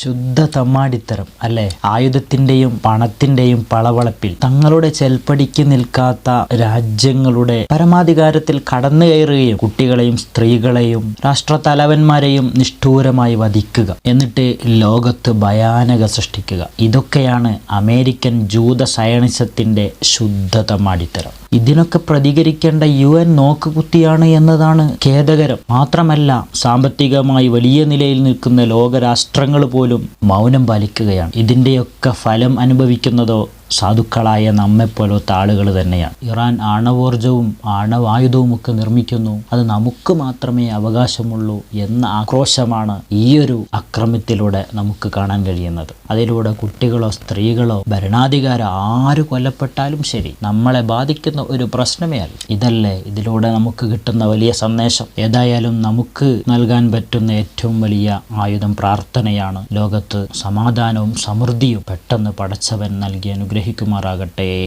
ശുദ്ധ തമ്മാടിത്തരം അല്ലെ. ആയുധത്തിന്റെയും പണത്തിന്റെയും പളവളപ്പിൽ തങ്ങളുടെ ചെൽപ്പടിക്ക് നിൽക്കാത്ത രാജ്യങ്ങളുടെ പരമാധികാരത്തിൽ കടന്നു കയറുകയും കുട്ടികളെയും സ്ത്രീകളെയും രാഷ്ട്രത്തലവന്മാരെയും നിഷ്ഠൂരമായി വധിക്കുക, എന്നിട്ട് ലോകത്ത് ഭയാനക സൃഷ്ടിക്കുക. ഇതൊക്കെയാണ് അമേരിക്കൻ ജൂത സയണിസത്തിന്റെ ശുദ്ധ തമ്മാടിത്തരം. ഇതിനൊക്കെ പ്രതികരിക്കേണ്ട UN നോക്കുകുത്തിയാണ് എന്നതാണ് ഖേദകരം. മാത്രമല്ല, സാമ്പത്തികമായി വലിയ നിലയിൽ നിൽക്കുന്ന ലോകരാഷ്ട്രങ്ങൾ പോലും മൗനം പാലിക്കുകയാണ്. ഇതിൻ്റെയൊക്കെ ഫലം അനുഭവിക്കുന്നതോ സാധുക്കളായ നമ്മെപ്പോലത്തെ ആളുകൾ തന്നെയാണ്. ഇറാൻ ആണവോർജവും ആണവായുധവും ഒക്കെ നിർമ്മിക്കുന്നു, അത് നമുക്ക് മാത്രമേ അവകാശമുള്ളൂ എന്ന ആക്രോശമാണ് ഈയൊരു അക്രമത്തിലൂടെ നമുക്ക് കാണാൻ കഴിയുന്നത്. അതിലൂടെ കുട്ടികളോ സ്ത്രീകളോ ഭരണാധികാരം ആര് കൊല്ലപ്പെട്ടാലും ശരി, നമ്മളെ ബാധിക്കുന്ന ഒരു പ്രശ്നമേ അല്ല. ഇതല്ലേ ഇതിലൂടെ നമുക്ക് കിട്ടുന്ന വലിയ സന്ദേശം. ഏതായാലും നമുക്ക് നൽകാൻ പറ്റുന്ന ഏറ്റവും വലിയ ആയുധം പ്രാർത്ഥനയാണ്. ലോകത്ത് സമാധാനവും സമൃദ്ധിയും പെട്ടെന്ന് പടച്ചവൻ നൽകി അനുഗ്രഹിക്കുമാറാകട്ടെ.